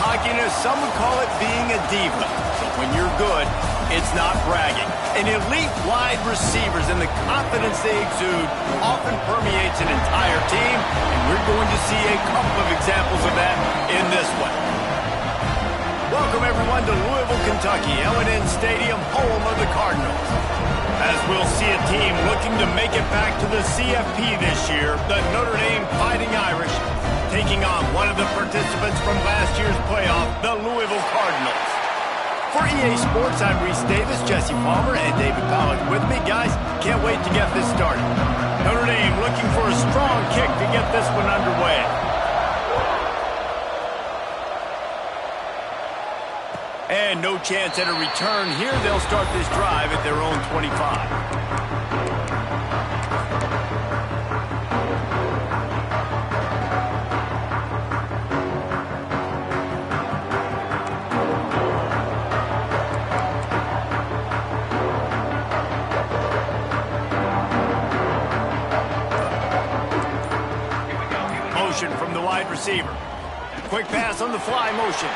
Cockiness, some would call it being a diva. But when you're good, it's not bragging. And elite wide receivers and the confidence they exude often permeates an entire team, and we're going to see a couple of examples of that in this one. Welcome, everyone, to Louisville, Kentucky, L&N Stadium, home of the Cardinals. As we'll see a team looking to make it back to the CFP this year, the Notre Dame Fighting Irish, taking on one of the participants from last year's playoff, the Louisville Cardinals. For EA Sports, I'm Reese Davis, Jesse Palmer, and David Pollack with me. Guys, can't wait to get this started. Notre Dame looking for a strong kick to get this one underway. And no chance at a return here. They'll start this drive at their own 25. From the wide receiver. Quick pass on the fly motion.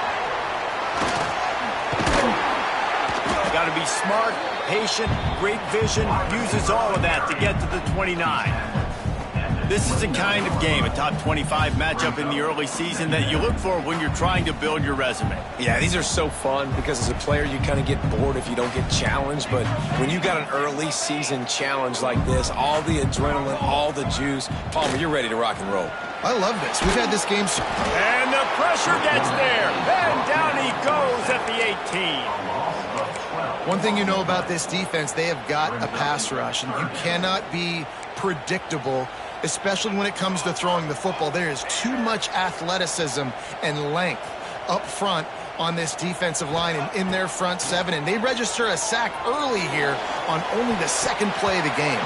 Got to be smart, patient, great vision, uses all of that to get to the 29. This is a kind of game, a top 25 matchup in the early season that you look for when you're trying to build your resume. Yeah, these are so fun because as a player you kind of get bored if you don't get challenged, but when you got an early season challenge like this, all the adrenaline, all the juice, Palmer, you're ready to rock and roll. I love this. We've had this game. And the pressure gets there. And down he goes at the 18. One thing you know about this defense, they have got a pass rush, and you cannot be predictable, especially when it comes to throwing the football. There is too much athleticism and length up front on this defensive line and in their front seven, and they register a sack early here on only the second play of the game.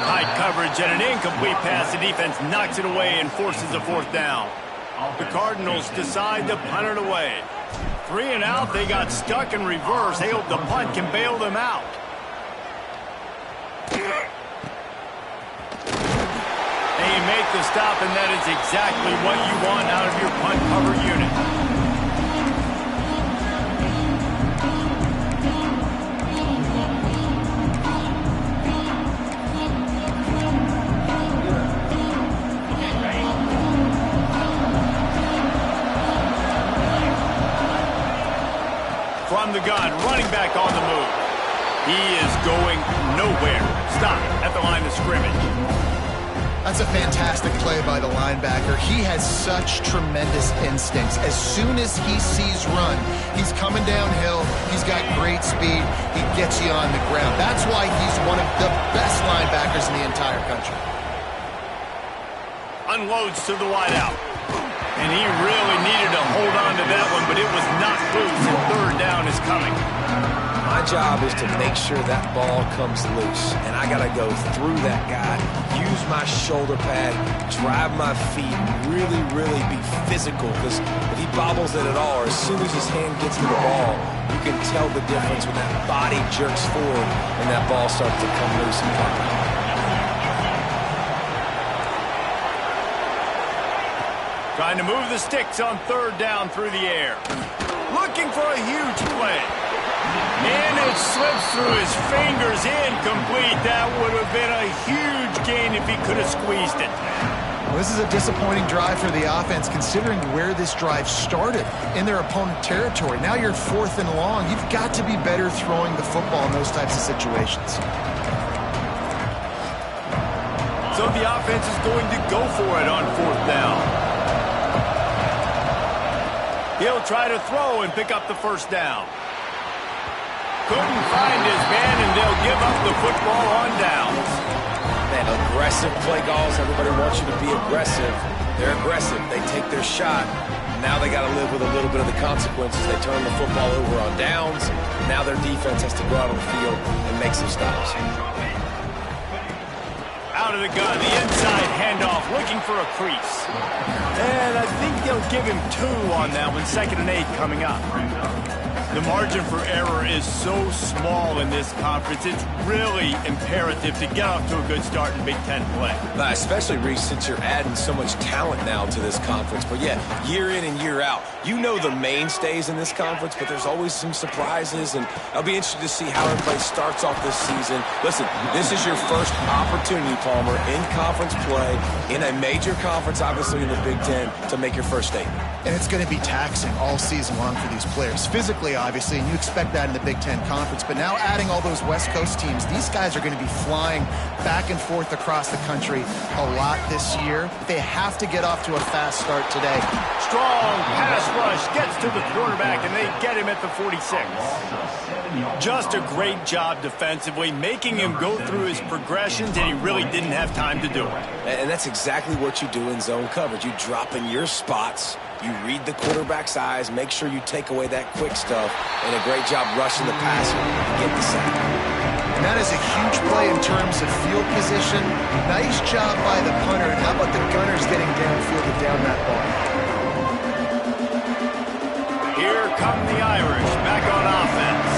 Tight coverage and an incomplete pass. The defense knocks it away and forces a fourth down. The Cardinals decide to punt it away. 3 and out, they got stuck in reverse. They hope the punt can bail them out. They make the stop, and that is exactly what you want out of your punt cover unit. From the gun, running back on the move. He is going nowhere. Stop at the line of scrimmage. That's a fantastic play by the linebacker. He has such tremendous instincts. As soon as he sees run, he's coming downhill. He's got great speed. He gets you on the ground. That's why he's one of the best linebackers in the entire country. Unloads to the wideout. And he really needed to hold on to that one, but it was not loose, and third down is coming. My job is to make sure that ball comes loose, and I got to go through that guy, use my shoulder pad, drive my feet, really, really be physical, because if he bobbles it at all, or as soon as his hand gets to the ball, you can tell the difference when that body jerks forward and that ball starts to come loose and pop. Trying to move the sticks on third down through the air. Looking for a huge play. And it slips through his fingers, incomplete. That would have been a huge gain if he could have squeezed it. Well, this is a disappointing drive for the offense, considering where this drive started, in their opponent territory. Now you're 4th and long. You've got to be better throwing the football in those types of situations. So the offense is going to go for it on 4th down. He'll try to throw and pick up the first down. Couldn't find his man, and they'll give up the football on downs. Man, aggressive play calls. Everybody wants you to be aggressive. They're aggressive. They take their shot. Now they got to live with a little bit of the consequences. They turn the football over on downs. Now their defense has to go out on the field and make some stops. Out of the gun, the inside handoff, looking for a crease. And I think they'll give him 2 on that one. 2nd and 8 coming up. The margin for error is so small in this conference. It's really imperative to get off to a good start in Big Ten play. Especially, Reese, since you're adding so much talent now to this conference. But yeah, year in and year out, you know the mainstays in this conference, but there's always some surprises, and I'll be interested to see how everybody starts off this season. Listen, this is your first opportunity, Palmer, in conference play, in a major conference, obviously in the Big Ten, to make your first statement. And it's going to be taxing all season long for these players. Physically, obviously, and you expect that in the Big Ten Conference. But now adding all those West Coast teams, these guys are going to be flying back and forth across the country a lot this year. They have to get off to a fast start today. Strong pass rush gets to the quarterback, and they get him at the 46. Just a great job defensively, making him go through his progressions, and he really didn't have time to do it. And that's exactly what you do in zone coverage. You drop in your spots, you read the quarterback's eyes, make sure you take away that quick stuff, and a great job rushing the passer to get the sack. And that is a huge play in terms of field position. Nice job by the punter. And how about the gunners getting downfield to down that ball? Here come the Irish back on offense.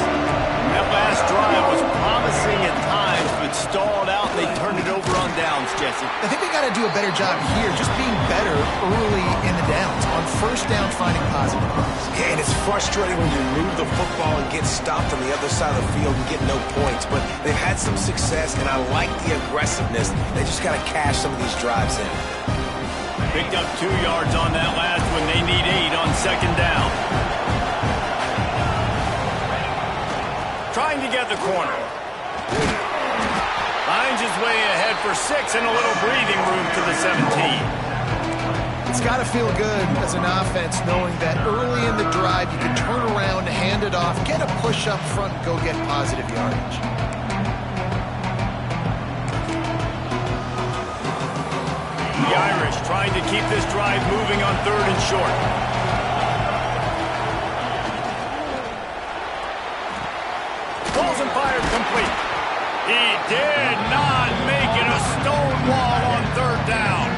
That last drive was promising at times, but stalled out, and they turned it over on downs, Jesse. I think they got to do a better job here, just being better early in the downs. On first down, finding positive. Yeah, and it's frustrating when you move the football and get stopped on the other side of the field and get no points. But they've had some success, and I like the aggressiveness. They just got to cash some of these drives in. Picked up 2 yards on that last one. They need 8 on second down. Trying to get the corner. Finds his way ahead for 6 and a little breathing room to the 17. It's got to feel good as an offense knowing that early in the drive you can turn around, hand it off, get a push up front, and go get positive yardage. The Irish trying to keep this drive moving on 3rd and short. Balls and fired complete. He did not make it a stone wall on 3rd down.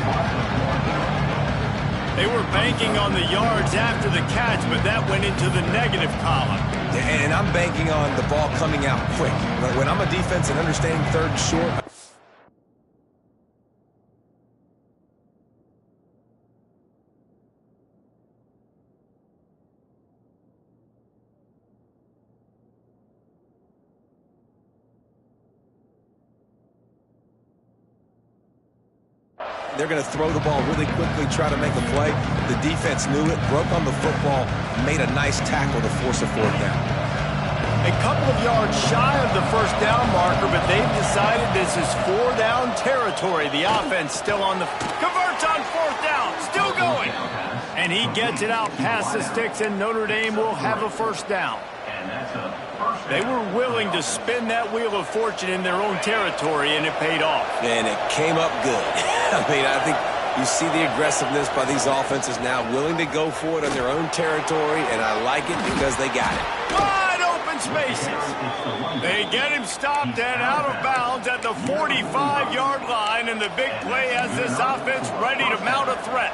They were banking on the yards after the catch, but that went into the negative column. And I'm banking on the ball coming out quick. When I'm a defense and understanding 3rd and short, they're going to throw the ball really quickly, try to make a play. The defense knew it, broke on the football, made a nice tackle to force a 4th down. A couple of yards shy of the 1st down marker, but they've decided this is 4-down territory. The offense still on the... Converts on 4th down, still going. And he gets it out past the sticks, and Notre Dame will have a 1st down. They were willing to spin that wheel of fortune in their own territory, and it paid off. And it came up good. I mean, I think you see the aggressiveness by these offenses now, willing to go for it on their own territory, and I like it because they got it. Wide open spaces. They get him stopped and out of bounds at the 45-yard line, and the big play has this offense ready to mount a threat.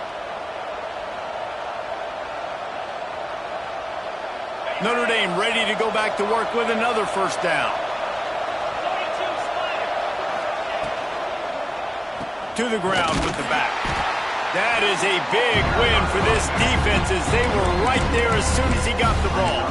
Notre Dame ready to go back to work with another 1st down. To the ground with the back. That is a big win for this defense as they were right there as soon as he got the ball.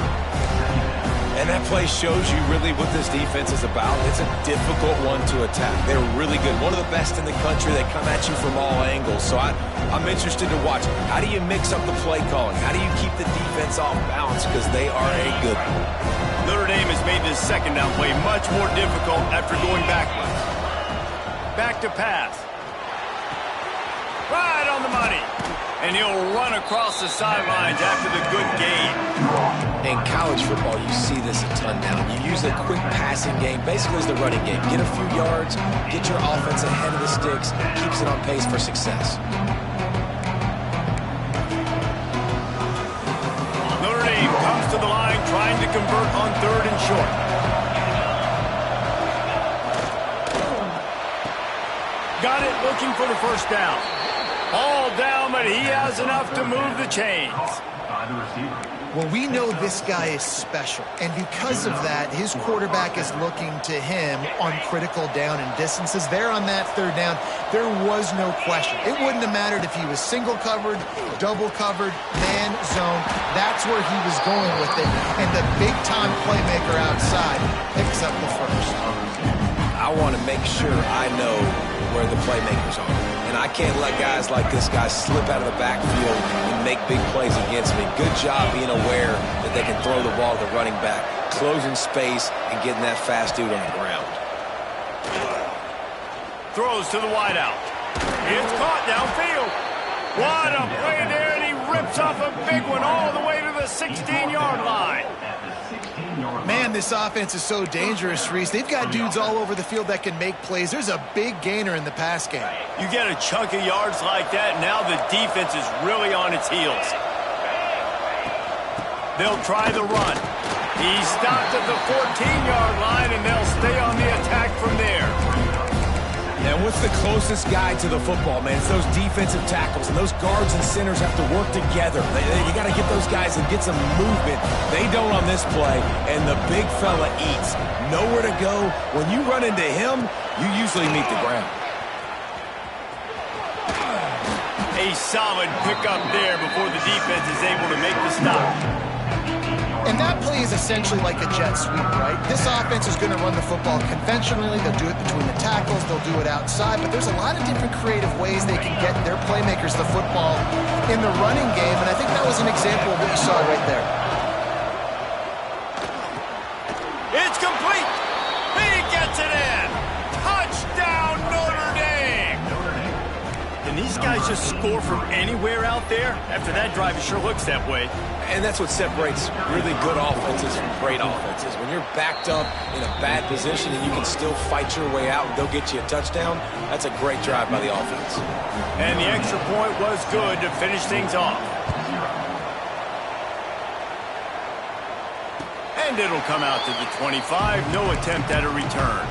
And that play shows you really what this defense is about. It's a difficult one to attack. They're really good. One of the best in the country. They come at you from all angles. So I'm interested to watch. How do you mix up the play calling? How do you keep the defense off balance? Because they are a good one. Notre Dame has made this 2nd down play much more difficult after going backwards. Back to pass. Right on the money. And he'll run across the sidelines after the good gain. In college football, you see this a ton now. You use a quick passing game, basically as the running game. Get a few yards, get your offense ahead of the sticks, keeps it on pace for success. Notre Dame comes to the line trying to convert on 3rd and short. Got it looking for the 1st down. All down, but he has enough to move the chains. Well, we know this guy is special, and because of that, his quarterback is looking to him on critical down and distances. There on that third down, there was no question. It wouldn't have mattered if he was single covered, double covered, man, zone. That's where he was going with it, and the big-time playmaker outside picks up the first. I want to make sure I know where the playmakers are. And I can't let guys like this guy slip out of the backfield and make big plays against me. Good job being aware that they can throw the ball to the running back, closing space, and getting that fast dude on the ground. Throws to the wideout. It's caught downfield. What a play there, and he rips off a big one all the way to the 16-yard line. Man, this offense is so dangerous, Reese. They've got dudes all over the field that can make plays. There's a big gainer in the pass game. You get a chunk of yards like that, now the defense is really on its heels. They'll try the run. He stopped at the 14-yard line, and they'll stay on the attack from there. And what's the closest guy to the football, man? It's those defensive tackles, and those guards and centers have to work together. You got to get those guys and get some movement. They don't on this play, and the big fella eats. Nowhere to go. When you run into him, you usually meet the ground. A solid pickup there before the defense is able to make the stop. And that play is essentially like a jet sweep, right? This offense is going to run the football conventionally. They'll do it between the tackles. They'll do it outside. But there's a lot of different creative ways they can get their playmakers the football in the running game. And I think that was an example of what you saw right there. It's complete. He gets it in. Touchdown, Notre Dame. Can these guys just score from anywhere out there? After that drive, it sure looks that way. And that's what separates really good offenses from great offenses. When you're backed up in a bad position and you can still fight your way out and go get you a touchdown, that's a great drive by the offense. And the extra point was good to finish things off. And it'll come out to the 25. No attempt at a return.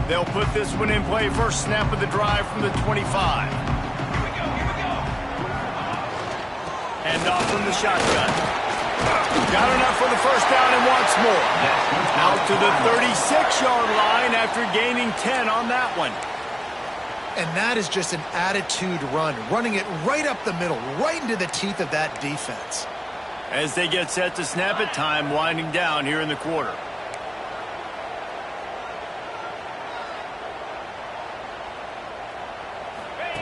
They'll put this one in play. First snap of the drive from the 25. Hand off from the shotgun. Got enough for the first down and wants more. Out to the 36-yard line after gaining 10 on that one. And that is just an attitude run, running it right up the middle, right into the teeth of that defense. As they get set to snap it, time winding down here in the quarter.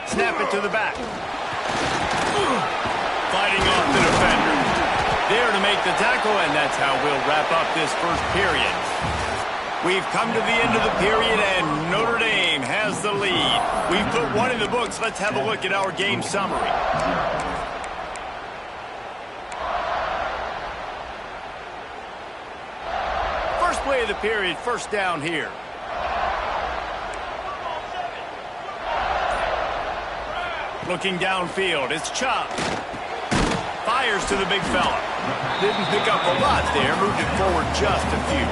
Snap it to the back. Fighting off the defender. There to make the tackle, and that's how we'll wrap up this first period. We've come to the end of the period, and Notre Dame has the lead. We've put one in the books. Let's have a look at our game summary. First play of the period, first down here. Looking downfield, it's Chubb. Fires to the big fella. Didn't pick up a lot there, moved it forward just a few.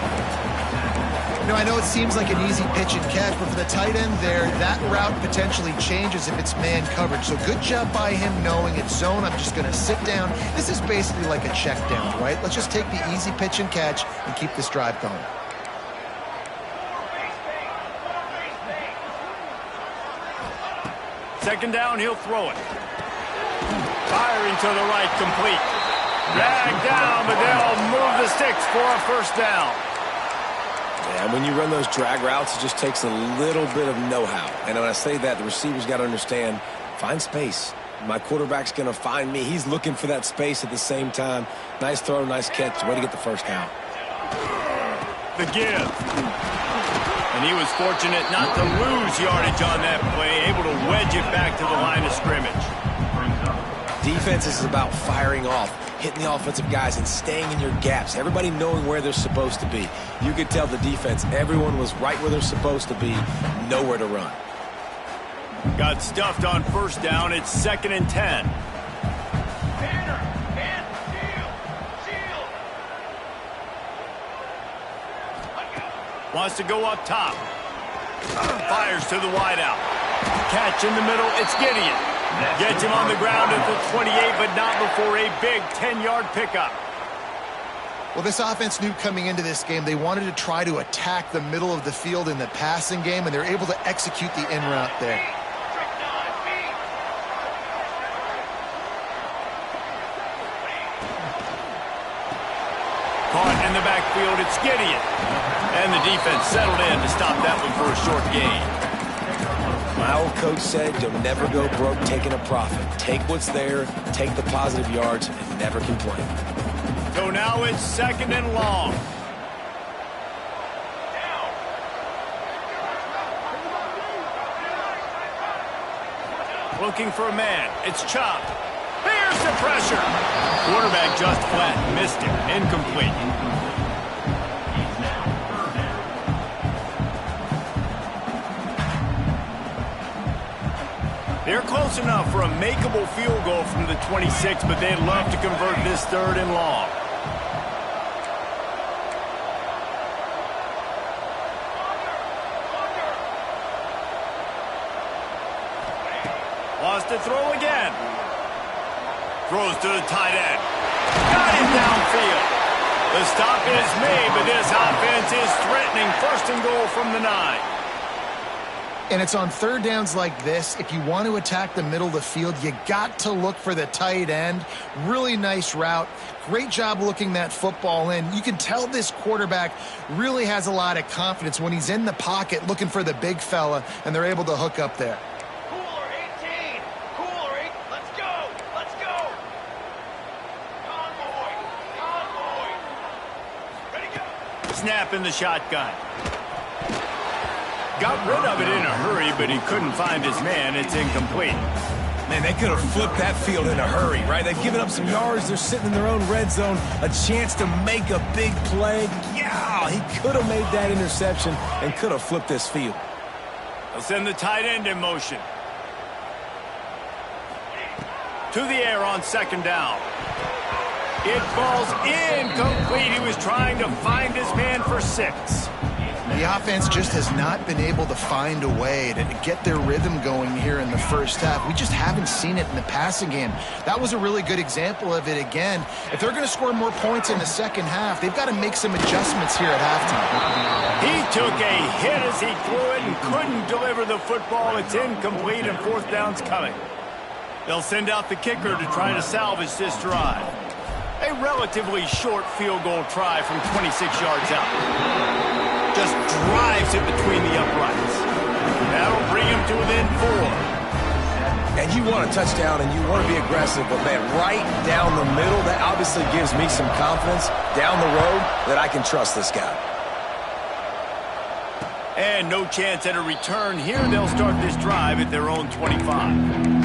I know it seems like an easy pitch and catch, but for the tight end there, that route potentially changes if it's man coverage. So good job by him knowing it's zone. I'm just going to sit down. This is basically like a check down, right? Let's just take the easy pitch and catch and keep this drive going. Second down, he'll throw it. Firing to the right, complete. Dragged down, but they'll move the sticks for a first down. Yeah, when you run those drag routes, it just takes a little bit of know-how. And when I say that, the receiver's got to understand, find space. My quarterback's going to find me. He's looking for that space at the same time. Nice throw, nice catch. Way to get the first down. The give. And he was fortunate not to lose yardage on that play, able to wedge it back to the line of scrimmage. Defense is about firing off, hitting the offensive guys and staying in your gaps. Everybody knowing where they're supposed to be. You could tell the defense, everyone was right where they're supposed to be, nowhere to run. Got stuffed on first down. It's 2nd and 10. Wants to go up top. Fires to the wideout. Catch in the middle, it's Gideon. Gets him on the ground at the 28, but not before a big 10-yard pickup. Well, this offense knew coming into this game they wanted to try to attack the middle of the field in the passing game, and they're able to execute the in route there. Caught in the backfield, it's Gideon. And the defense settled in to stop that one for a short gain. My old coach said you'll never go broke taking a profit. Take what's there, take the positive yards, and never complain. So now it's 2nd and long. Looking for a man. It's Chop. Here's the pressure. Quarterback just flat. Missed it. Incomplete. They're close enough for a makeable field goal from the 26, but they'd love to convert this 3rd and long. Lost to throw again. Throws to the tight end. Got him downfield. The stop is made, but this offense is threatening 1st and goal from the 9. And it's on 3rd downs like this. If you want to attack the middle of the field, you got to look for the tight end. Really nice route. Great job looking that football in. You can tell this quarterback really has a lot of confidence when he's in the pocket looking for the big fella, and they're able to hook up there. Cooler 18. Cooler 8. Let's go. Let's go. Convoy. Ready to go. Snap in the shotgun. Got rid of it in a hurry, but he couldn't find his man. It's incomplete. Man, they could have flipped that field in a hurry, right? They've given up some yards. They're sitting in their own red zone. A chance to make a big play. Yeah, he could have made that interception and could have flipped this field. They'll send the tight end in motion. To the air on 2nd down. It falls incomplete. He was trying to find his man for 6. The offense just has not been able to find a way to get their rhythm going here in the 1st half. We just haven't seen it in the passing game. That was a really good example of it again. If they're going to score more points in the 2nd half, they've got to make some adjustments here at halftime. He took a hit as he threw it and couldn't deliver the football. It's incomplete and 4th down's coming. They'll send out the kicker to try to salvage this drive. A relatively short field goal try from 26 yards out. Just drives it between the uprights. That'll bring him to within 4. And you want a touchdown and you want to be aggressive, but man, right down the middle, that obviously gives me some confidence down the road that I can trust this guy. And no chance at a return here. They'll start this drive at their own 25.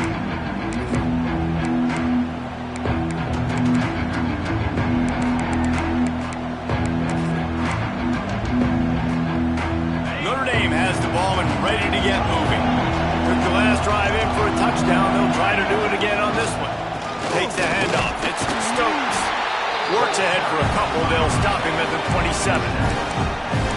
Has the ball and ready to get moving. Took the last drive in for a touchdown. They'll try to do it again on this one. Takes the handoff. It's Stokes. Works ahead for a couple. They'll stop him at the 27.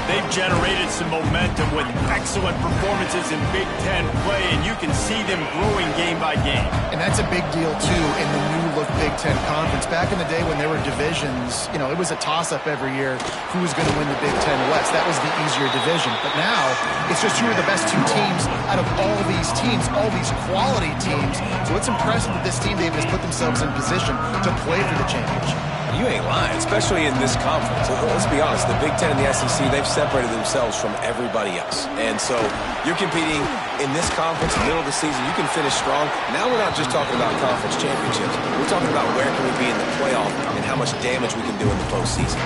They've generated some momentum with excellent performances in Big Ten play, and you can see them growing game by game. And that's a big deal, too, in the new-look Big Ten Conference. Back in the day when there were divisions, you know, it was a toss-up every year who was going to win the Big Ten West. That was the easier division. But now, it's just who are the best 2 teams out of all these teams, all these quality teams. So it's impressive that this team, they've just put themselves in position to play for the championship. You ain't lying, especially in this conference. Let's be honest, the Big Ten and the SEC, they've separated themselves from everybody else. And so you're competing in this conference, middle of the season. You can finish strong. Now we're not just talking about conference championships. We're talking about where can we be in the playoff and how much damage we can do in the postseason.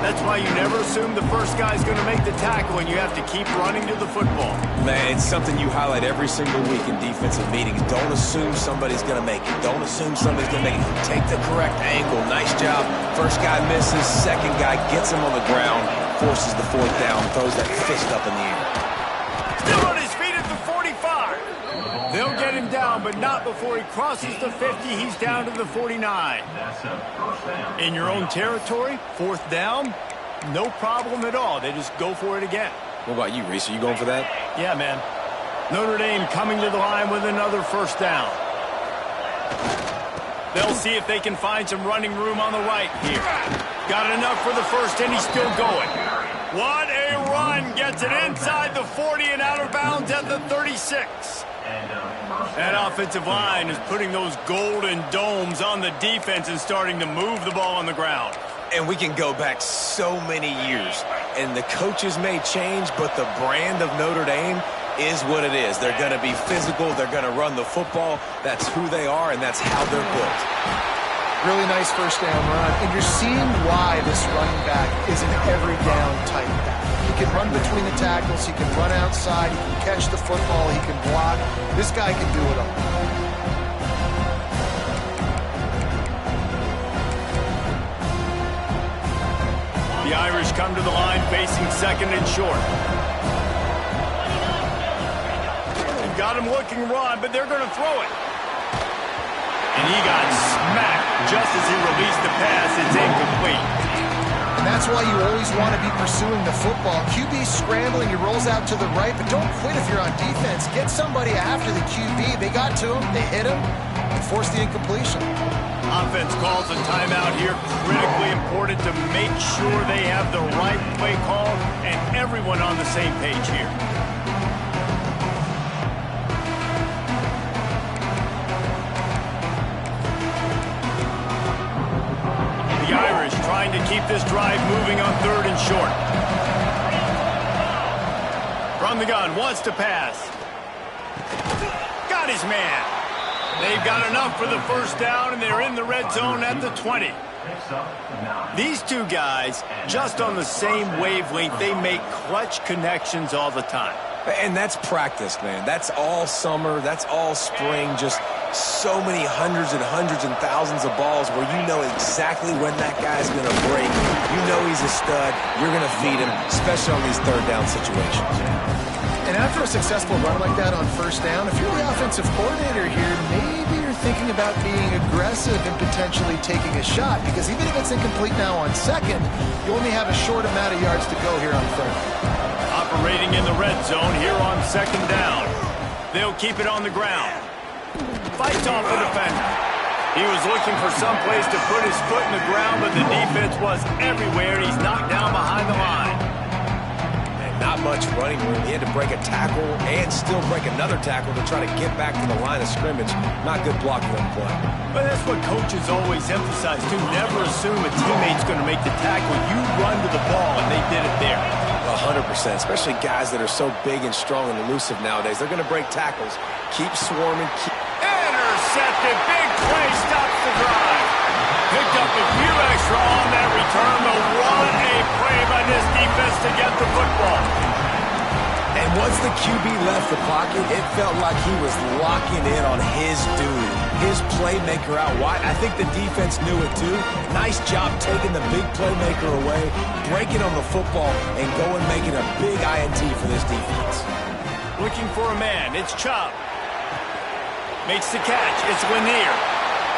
That's why you never assume the first guy's going to make the tackle, and you have to keep running to the football. Man, it's something you highlight every single week in defensive meetings. Don't assume somebody's going to make it. Don't assume somebody's going to make it. Take the correct angle. Nice job. First guy misses. Second guy gets him on the ground, forces the 4th down, throws that fist up in the air. Still on his feet at the 45. They'll get him down, but not before he crosses the 50. He's down to the 49. In your own territory, 4th down, no problem at all. They just go for it again. What about you, Reese? Are you going for that? Yeah, man. Notre Dame coming to the line with another first down. They'll see if they can find some running room on the right here. Got enough for the first, and he's still going. What a run. Gets it inside the 40 and out of bounds at the 36. That offensive line is putting those golden domes on the defense and starting to move the ball on the ground. And we can go back so many years, and the coaches may change, but the brand of Notre Dame is what it is. They're going to be physical. They're going to run the football. That's who they are, and that's how they're built. Really nice first down run, and you're seeing why this running back is an every down type back. He can run between the tackles. He can run outside. He can catch the football. He can block. This guy can do it all. The Irish come to the line facing second and short. They've got him looking run, but they're going to throw it. And he got smacked just as he released the pass. It's incomplete. And that's why you always want to be pursuing the football. QB scrambling, he rolls out to the right, but don't quit if you're on defense. Get somebody after the QB. They got to him, they hit him, and forced the incompletion. Offense calls a timeout here. Critically important to make sure they have the right play call and everyone on the same page here. The Irish trying to keep this drive moving on third and short. From the gun, wants to pass. Got his man. They've got enough for the first down, and they're in the red zone at the 20. These two guys, just on the same wavelength, they make clutch connections all the time. And that's practice, man. That's all summer. That's all spring. Just so many hundreds and thousands of balls where you know exactly when that guy's going to break. You know he's a stud. You're going to feed him, especially on these third down situations. And after a successful run like that on first down, if you're the offensive coordinator here, maybe you're thinking about being aggressive and potentially taking a shot, because even if it's incomplete now on second, you only have a short amount of yards to go here on third. Operating in the red zone here on second down. They'll keep it on the ground. Fights off a defender. He was looking for some place to put his foot in the ground, but the defense was everywhere. He's knocked down behind the line. Not much running room. He had to break a tackle and still break another tackle to try to get back to the line of scrimmage. Not good blocking on play. But that's what coaches always emphasize, too. Never assume a teammate's going to make the tackle. You run to the ball, and they did it there. 100%, especially guys that are so big and strong and elusive nowadays. They're going to break tackles. Keep swarming. Intercepted. Big play. Stops the drive. Picked up a few extra on that return, but what a play by this defense to get the football. And once the QB left the pocket, it felt like he was locking in on his dude, his playmaker out wide. I think the defense knew it too. Nice job taking the big playmaker away, breaking on the football, and going making a big INT for this defense. Looking for a man. It's Chubb. Makes the catch. It's Lanier.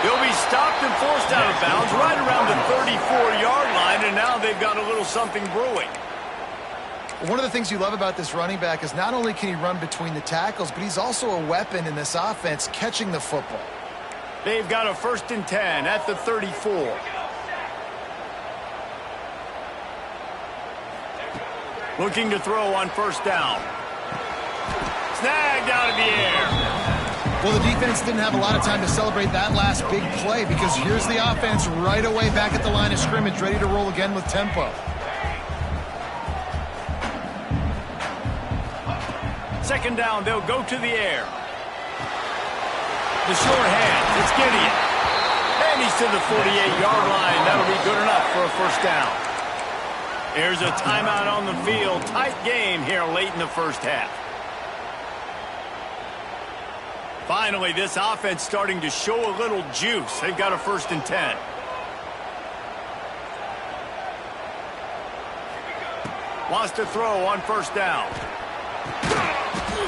He'll be stopped and forced out of bounds right around the 34-yard line, and now they've got a little something brewing. One of the things you love about this running back is not only can he run between the tackles, but he's also a weapon in this offense catching the football. They've got a first and 10 at the 34. Looking to throw on first down. Snagged out of the air. Well, the defense didn't have a lot of time to celebrate that last big play, because here's the offense right away back at the line of scrimmage, ready to roll again with tempo. Second down, they'll go to the air. The short hand, it's Gideon. And he's to the 48-yard line. That'll be good enough for a first down. There's a timeout on the field. Tight game here late in the first half. Finally, this offense starting to show a little juice. They've got a first and 10. Wants to throw on first down.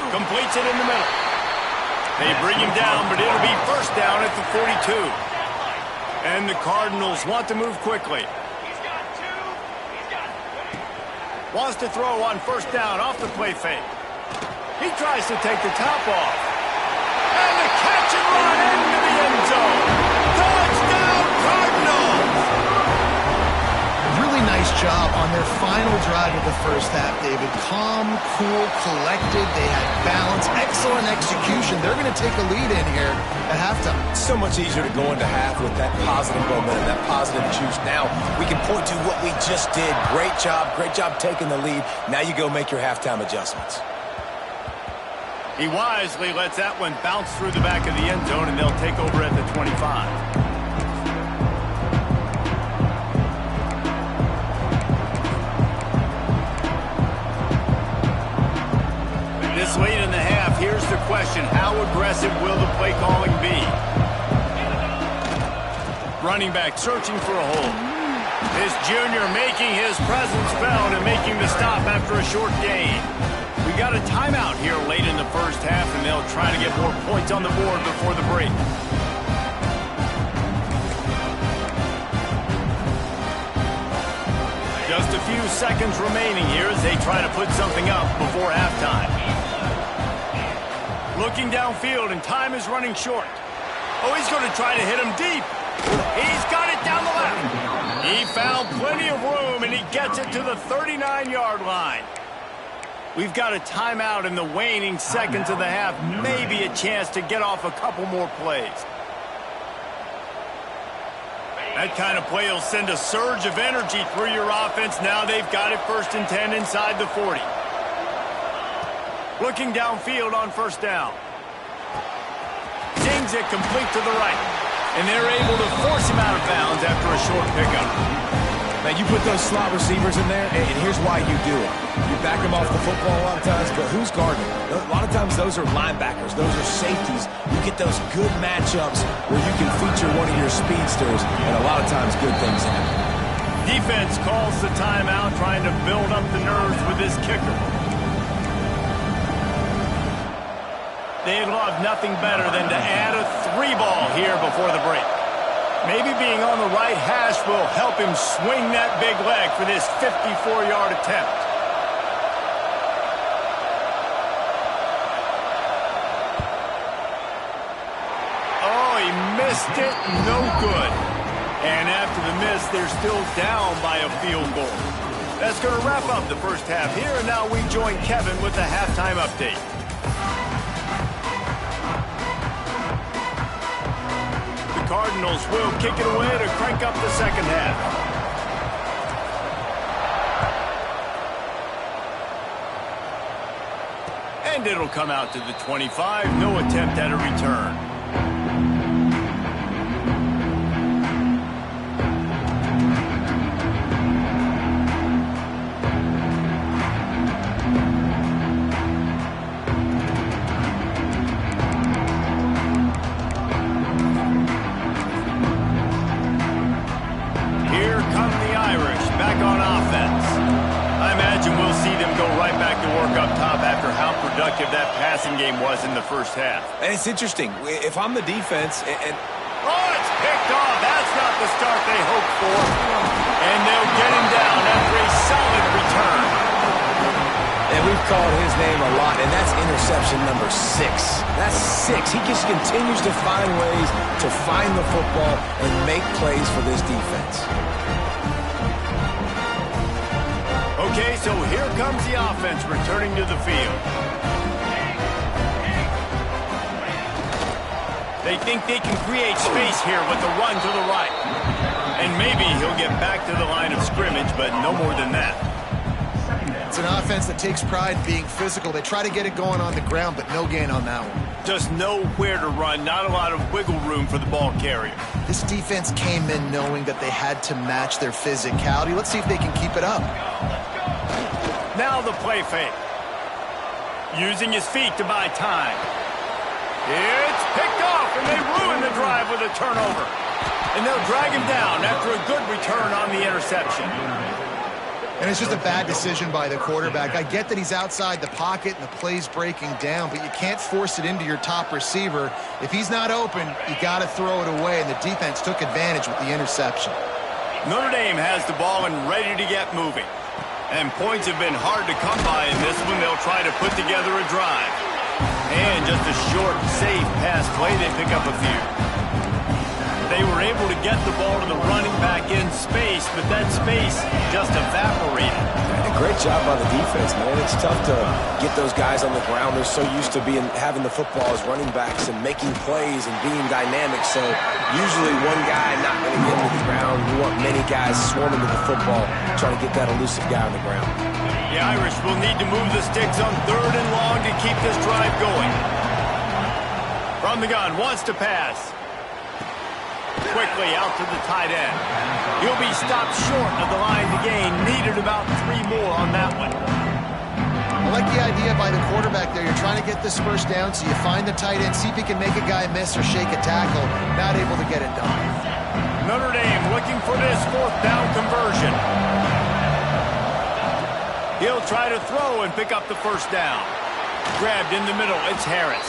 Completes it in the middle. They bring him down, but it'll be first down at the 42. And the Cardinals want to move quickly. Wants to throw on first down off the play fake. He tries tries to take the top off. And the catch and run into the end zone. Touchdown, Cardinals! Really nice job on their final drive of the first half, David. Calm, cool, collected. They had balance, excellent execution. They're going to take a lead in here at halftime. It's so much easier to go into half with that positive momentum, that positive juice. Now we can point to what we just did. Great job taking the lead. Now you go make your halftime adjustments. He wisely lets that one bounce through the back of the end zone, and they'll take over at the 25. This late in the half, here's the question. How aggressive will the play calling be? Running back searching for a hole. This junior making his presence felt and making the stop after a short gain. We got a timeout here late in the first half, and they'll try to get more points on the board before the break. Just a few seconds remaining here as they try to put something up before halftime. Looking downfield, and time is running short. Oh, he's going to try to hit him deep. He's got it down the left. He found plenty of room, and he gets it to the 39-yard line. We've got a timeout in the waning seconds of the half. Maybe a chance to get off a couple more plays. That kind of play will send a surge of energy through your offense. Now they've got it 1st and 10 inside the 40. Looking downfield on first down. Sings it complete to the right. And they're able to force him out of bounds after a short pickup. Now, you put those slot receivers in there, and here's why you do it. You back them off the football a lot of times, but who's guarding them? A lot of times those are linebackers. Those are safeties. You get those good matchups where you can feature one of your speedsters, and a lot of times good things happen. Defense calls the timeout, trying to build up the nerves with this kicker. They'd love nothing better than to add a 3-ball here before the break. Maybe being on the right hash will help him swing that big leg for this 54-yard attempt. Oh, he missed it. No good. And after the miss, they're still down by a field goal. That's going to wrap up the first half here, and now we join Kevin with the halftime update. Cardinals will kick it away to crank up the second half. And it'll come out to the 25. No attempt at a return. That passing game was in the first half. And it's interesting. If I'm the defense and oh, it's picked off. That's not the start they hoped for. And they'll get him down after a solid return. And we've called his name a lot, and that's interception number 6. That's 6. He just continues to find ways to find the football and make plays for this defense. Okay, so here comes the offense returning to the field. They think they can create space here with the run to the right. And maybe he'll get back to the line of scrimmage, but no more than that. It's an offense that takes pride in being physical. They try to get it going on the ground, but no gain on that one. Just nowhere to run, not a lot of wiggle room for the ball carrier. This defense came in knowing that they had to match their physicality. Let's see if they can keep it up. Now the play fake. Using his feet to buy time. It's picked off, and they ruin the drive with a turnover. And they'll drag him down after a good return on the interception. And it's just a bad decision by the quarterback. I get that he's outside the pocket and the play's breaking down, but you can't force it into your top receiver. If he's not open, you got to throw it away, and the defense took advantage with the interception. Notre Dame has the ball and ready to get moving. And points have been hard to come by in this one. They'll try to put together a drive. And just a short, safe pass play, they pick up a few. They were able to get the ball to the running back in space, but that space just evaporated. And a great job by the defense, man. It's tough to get those guys on the ground. They're so used to having the football as running backs and making plays and being dynamic. So usually one guy not going to get to the ground. You want many guys swarming to the football, trying to get that elusive guy on the ground. The Irish will need to move the sticks on 3rd and long to keep this drive going. From the gun, wants to pass. Quickly out to the tight end. He'll be stopped short of the line to gain. Needed about 3 more on that one. I like the idea by the quarterback there. You're trying to get this first down, so you find the tight end, see if he can make a guy miss or shake a tackle. Not able to get it done. Notre Dame looking for this 4th down conversion. He'll try to throw and pick up the first down. Grabbed in the middle, it's Harris.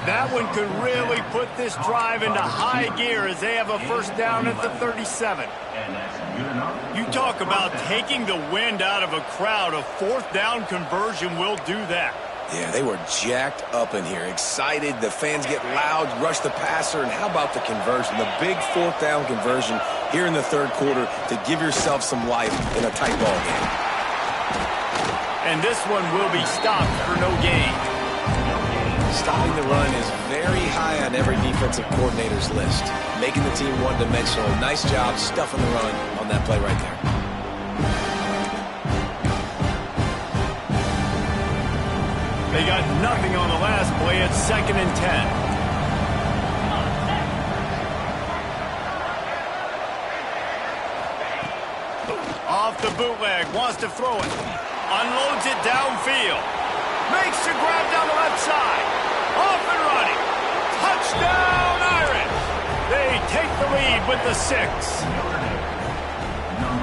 That one could really put this drive into high gear as they have a first down at the 37. You talk about taking the wind out of a crowd. A 4th down conversion will do that. Yeah, they were jacked up in here, excited. The fans get loud, rush the passer, and how about the conversion? The big 4th down conversion here in the 3rd quarter to give yourself some life in a tight ball game. And this one will be stopped for no gain. Stopping the run is very high on every defensive coordinator's list. Making the team one-dimensional. Nice job stuffing the run on that play right there. They got nothing on the last play. It's 2nd and 10. Off the bootleg. Wants to throw it. Unloads it downfield. Makes the grab down the left side. Off and running. Touchdown, Irish. They take the lead with the 6.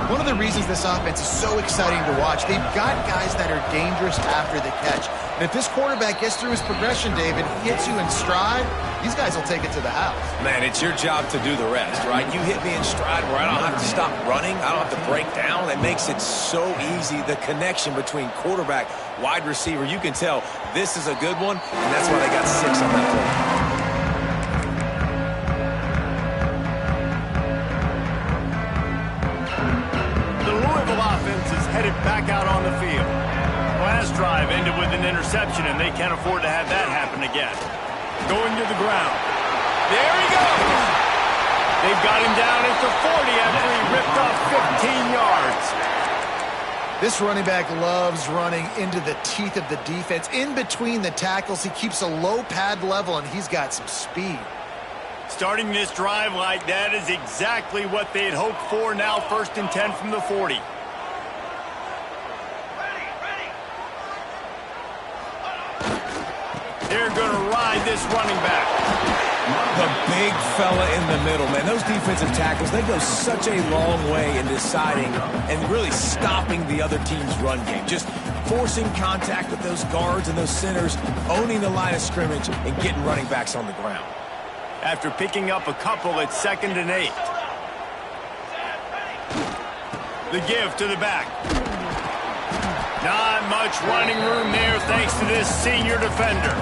One of the reasons this offense is so exciting to watch, they've got guys that are dangerous after the catch. And if this quarterback gets through his progression, David, hits you in stride, these guys will take it to the house. Man, it's your job to do the rest, right? You hit me in stride where I don't have to stop running. I don't have to break down. It makes it so easy. The connection between quarterback, wide receiver, you can tell this is a good one, and that's why they got 6 on that play. Headed back out on the field. Last drive ended with an interception, and they can't afford to have that happen again. Going to the ground. There he goes! They've got him down at the 40 after he ripped off 15 yards. This running back loves running into the teeth of the defense. In between the tackles, he keeps a low pad level, and he's got some speed. Starting this drive like that is exactly what they'd hoped for. Now 1st and 10 from the 40. They're going to ride this running back. The big fella in the middle, man. Those defensive tackles, they go such a long way in deciding and really stopping the other team's run game. Just forcing contact with those guards and those centers, owning the line of scrimmage, and getting running backs on the ground. After picking up a couple, it's 2nd and 8. The give to the back. Not much running room there thanks to this senior defender.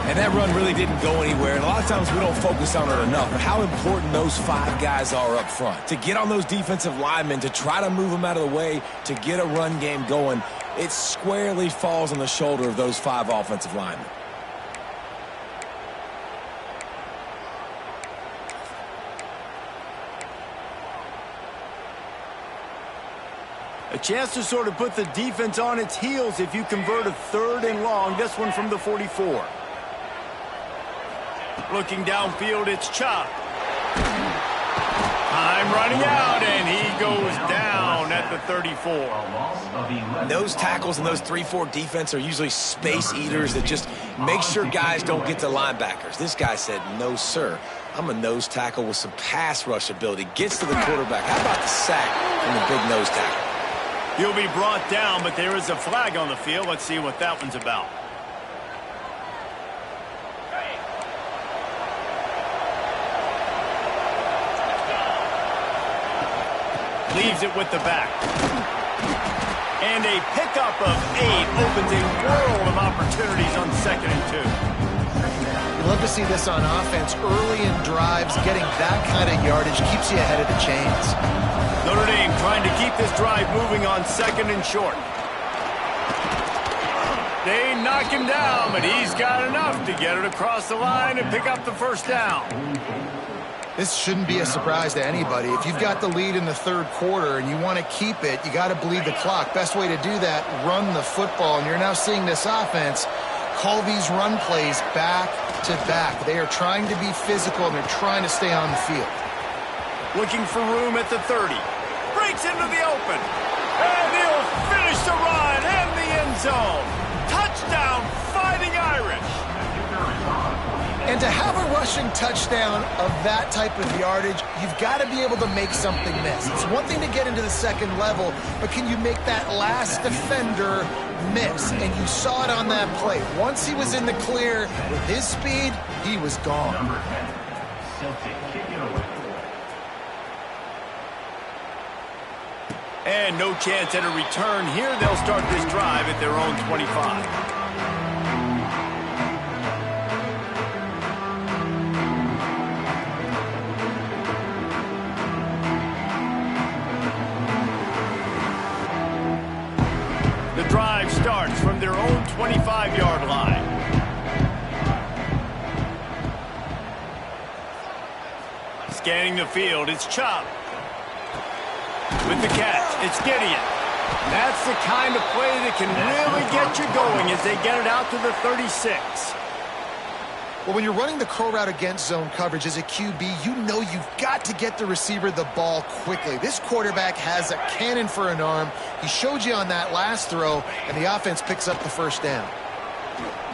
And that run really didn't go anywhere. And a lot of times we don't focus on it enough. But how important those 5 guys are up front. To get on those defensive linemen, to try to move them out of the way, to get a run game going, it squarely falls on the shoulder of those 5 offensive linemen. A chance to sort of put the defense on its heels if you convert a 3rd and long. This one from the 44. Looking downfield, it's Chop. Time running out, and he goes down at the 34. Those tackles and those 3-4 defense are usually space eaters that just make sure guys don't get to linebackers. This guy said, no, sir. I'm a nose tackle with some pass rush ability. Gets to the quarterback. How about the sack from the big nose tackle? He'll be brought down, but there is a flag on the field. Let's see what that one's about. Leaves it with the back. And a pickup of 8 opens a world of opportunities on 2nd and 2. love to see this on offense. Early in drives, getting that kind of yardage keeps you ahead of the chains. Notre Dame trying to keep this drive moving on 2nd and short. They knock him down, but he's got enough to get it across the line and pick up the first down. This shouldn't be a surprise to anybody. If you've got the lead in the 3rd quarter and you want to keep it, you got to bleed the clock. Best way to do that, run the football. And you're now seeing this offense call these run plays back to back. They are trying to be physical, and they're trying to stay on the field. Looking for room at the 30. Breaks into the open. And he'll finish the run in the end zone. Touchdown, Fighting Irish. And to have a rushing touchdown of that type of yardage, you've got to be able to make something miss. It's one thing to get into the 2nd level, but can you make that last defender miss? And you saw it on that play. Once he was in the clear with his speed, he was gone. And no chance at a return here. They'll start this drive at their own 25. The drive starts from their own 25-yard line. Scanning the field, it's Chubb. With the catch, it's Gideon. That's the kind of play that can really get you going as they get it out to the 36. Well, when you're running the curl route against zone coverage as a QB, you know you've got to get the receiver the ball quickly. This quarterback has a cannon for an arm. He showed you on that last throw, and the offense picks up the first down.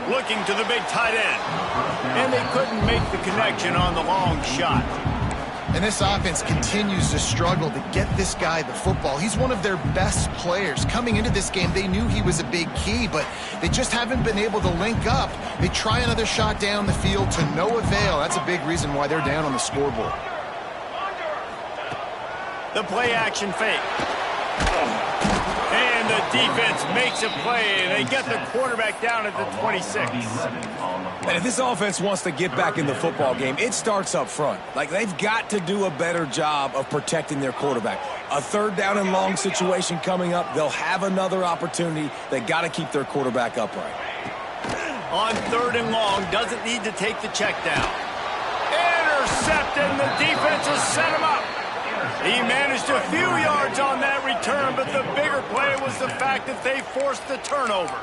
Looking to the big tight end. And they couldn't make the connection on the long shot. And this offense continues to struggle to get this guy the football. He's one of their best players. Coming into this game, they knew he was a big key, but they just haven't been able to link up. They try another shot down the field to no avail. That's a big reason why they're down on the scoreboard. The play action fake. And the defense makes a play. They get the quarterback down at the 26. And if this offense wants to get back in the football game, it starts up front. Like, they've got to do a better job of protecting their quarterback. A 3rd down and long situation coming up. They'll have another opportunity. They got to keep their quarterback upright. On 3rd and long, doesn't need to take the check down. Intercepted, and the defense has set him up. He managed a few yards on that return, but the bigger play was the fact that they forced the turnover.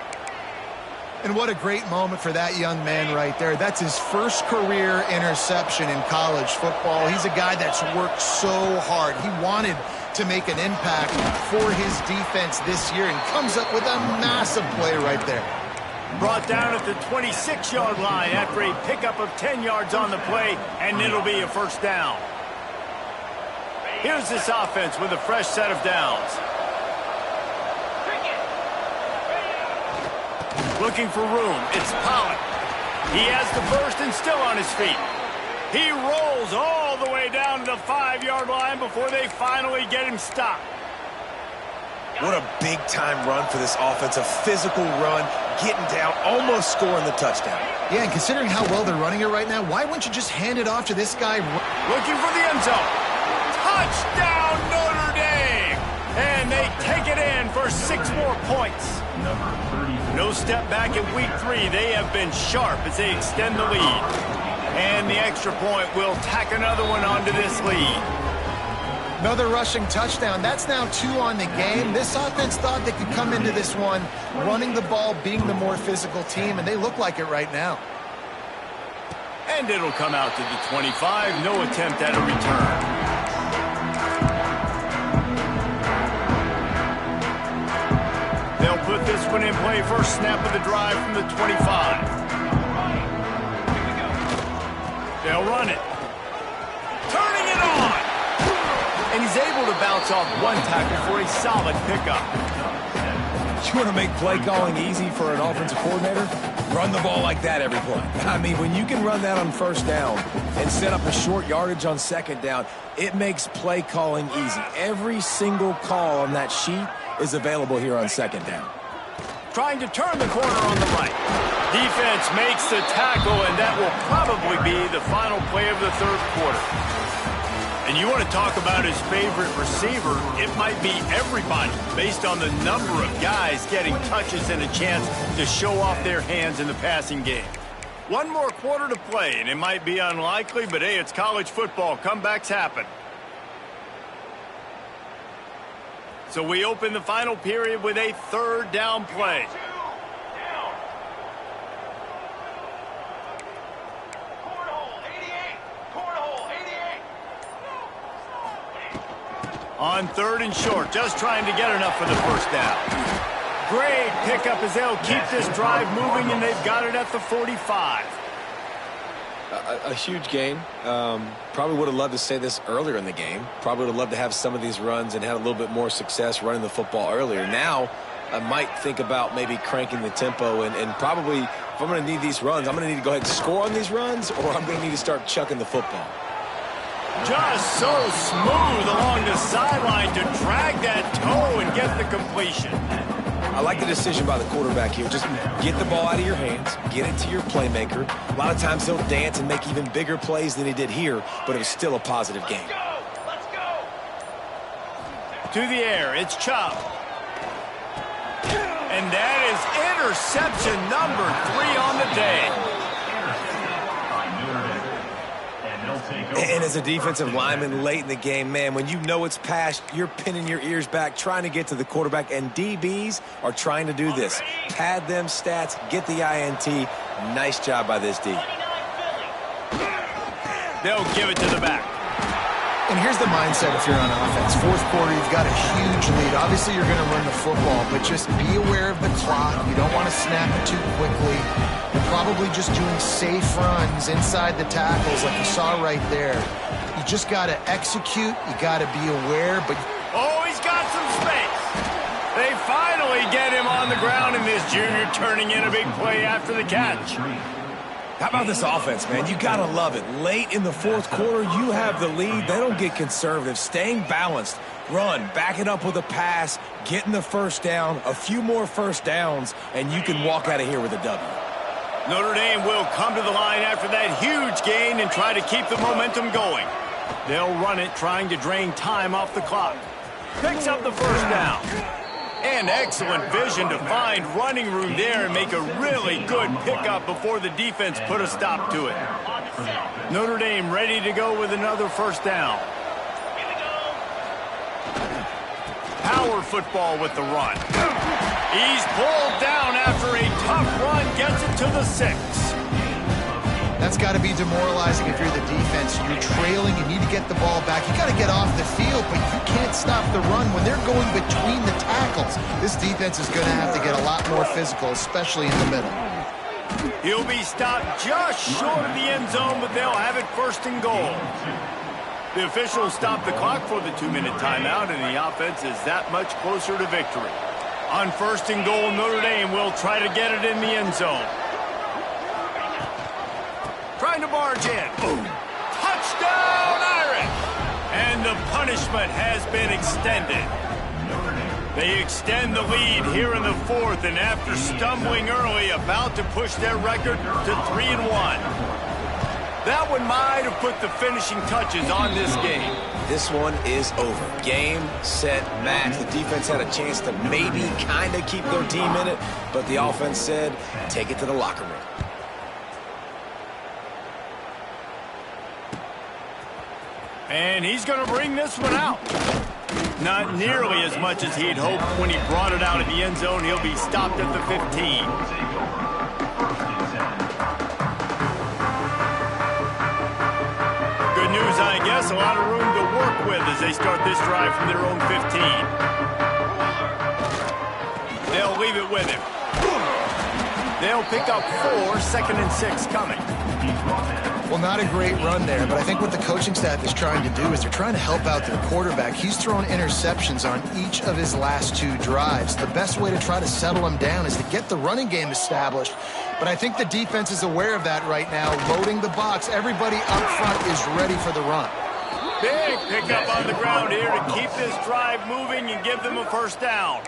And what a great moment for that young man right there. That's his first career interception in college football. He's a guy that's worked so hard. He wanted to make an impact for his defense this year and comes up with a massive play right there. Brought down at the 26-yard line after a pickup of 10 yards on the play, and it'll be a first down. Here's this offense with a fresh set of downs. Looking for room, it's Pollard. He has the first and still on his feet. He rolls all the way down to the 5-yard line before they finally get him stopped. What a big-time run for this offense. A physical run, getting down, almost scoring the touchdown. Yeah, and considering how well they're running it right now, why wouldn't you just hand it off to this guy? Looking for the end zone. Touchdown, Notre Dame! And they take it in for 6 more points. No step back in week 3. They have been sharp as they extend the lead. And the extra point will tack another one onto this lead. Another rushing touchdown. That's now 2 on the game. This offense thought they could come into this one running the ball, being the more physical team, and they look like it right now. And it'll come out to the 25. No attempt at a return. They'll put this one in play first snap of the drive from the 25. They'll run it. Turning it on! And he's able to bounce off one tackle for a solid pickup. You want to make play calling easy for an offensive coordinator? Run the ball like that every play. I mean, when you can run that on first down and set up a short yardage on second down, it makes play calling easy. Every single call on that sheet is available here on second down. Trying to turn the corner on the right. defense makes the tackle, and that will probably be the final play of the third quarter. And you want to talk about his favorite receiver, it might be everybody based on the number of guys getting touches and a chance to show off their hands in the passing game. One more quarter to play, and it might be unlikely, but hey, it's college football. Comebacks happen. So we open the final period with a third down play. On third and short, just trying to get enough for the first down. Great pickup as they'll keep this drive moving, and they've got it at the 45. A huge gain. Probably would have loved to say this earlier in the game. Probably would have loved to have some of these runs and had a little bit more success running the football earlier. Now, I might think about maybe cranking the tempo and probably, if I'm going to need these runs, I'm going to need to go ahead and score on these runs, or I'm going to need to start chucking the football. Just so smooth along the sideline to drag that toe and get the completion. I like the decision by the quarterback here. Just get the ball out of your hands, get it to your playmaker. A lot of times he'll dance and make even bigger plays than he did here, but it was still a positive game. Let's go. To the air, it's Chubb. And that is interception number 3 on the day. And as a defensive lineman late in the game, man, when you know it's past, you're pinning your ears back, trying to get to the quarterback, and DBs are trying to do this. Pad them stats, get the INT. Nice job by this D. They'll give it to the back. And here's the mindset if you're on offense. Fourth quarter, you've got a huge lead. Obviously, you're going to run the football, but just be aware of the clock. You don't want to snap it too quickly. You're probably just doing safe runs inside the tackles like you saw right there. You just got to execute. You got to be aware. But oh, he's got some space. They finally get him on the ground, and this junior turning in a big play after the catch. How about this offense, man? You got to love it. Late in the fourth quarter, you have the lead. They don't get conservative. Staying balanced. Run, back it up with a pass, getting the first down, a few more first downs, and you can walk out of here with a W. Notre Dame will come to the line after that huge gain and try to keep the momentum going. They'll run it, trying to drain time off the clock. Picks up the first down. And excellent vision to find running room there and make a really good pickup before the defense put a stop to it. Notre Dame ready to go with another first down. Power football with the run. He's pulled down after a tough run, gets it to the 6. that's got to be demoralizing if you're the defense. You're trailing, you need to get the ball back. You got to get off the field, but you can't stop the run when they're going between the tackles. This defense is going to have to get a lot more physical, especially in the middle. He'll be stopped just short of the end zone, but they'll have it first and goal. The officials stop the clock for the 2-minute timeout, and the offense is that much closer to victory. On first and goal, Notre Dame will try to get it in the end zone. Trying to barge in. Boom. Touchdown, Irish! And the punishment has been extended. They extend the lead here in the fourth, and after stumbling early, about to push their record to 3-1. That one might have put the finishing touches on this game. This one is over. Game, set, match. The defense had a chance to maybe kind of keep their team in it, but the offense said, take it to the locker room. And he's going to bring this one out. Not nearly as much as he'd hoped when he brought it out of the end zone. He'll be stopped at the 15. Good news, I guess. A lot of room to work with as they start this drive from their own 15. They'll leave it with him. They'll pick up 4, 2nd and 6 coming. Well, not a great run there, but I think what the coaching staff is trying to do is they're trying to help out their quarterback. He's thrown interceptions on each of his last 2 drives. The best way to try to settle him down is to get the running game established. But I think the defense is aware of that right now, loading the box. Everybody up front is ready for the run. Big pickup on the ground here to keep this drive moving and give them a first down.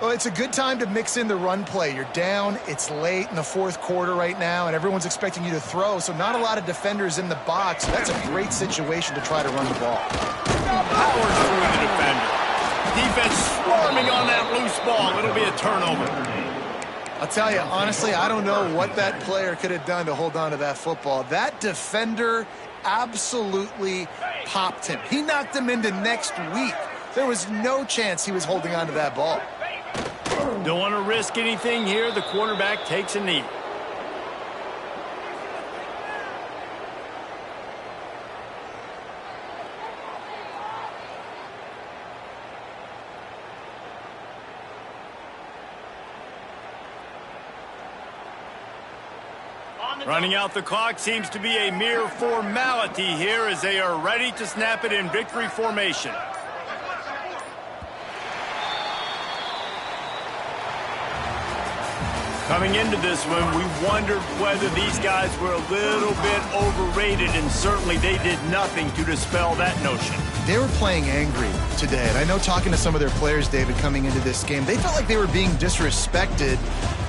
Well, it's a good time to mix in the run play. You're down, it's late in the fourth quarter right now, and everyone's expecting you to throw, so not a lot of defenders in the box. So that's a great situation to try to run the ball. Powers through the defender. Defense swarming on that loose ball. It'll be a turnover. I'll tell you, honestly, I don't know what that player could have done to hold on to that football. That defender absolutely popped him. He knocked him into next week. There was no chance he was holding on to that ball. Don't want to risk anything here. The quarterback takes a knee. Running out the clock seems to be a mere formality here as they are ready to snap it in victory formation. Coming into this one, we wondered whether these guys were a little bit overrated, and certainly they did nothing to dispel that notion. They were playing angry today, and I know talking to some of their players, David, coming into this game, they felt like they were being disrespected.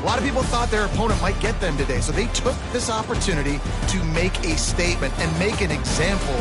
A lot of people thought their opponent might get them today, so they took this opportunity to make a statement and make an example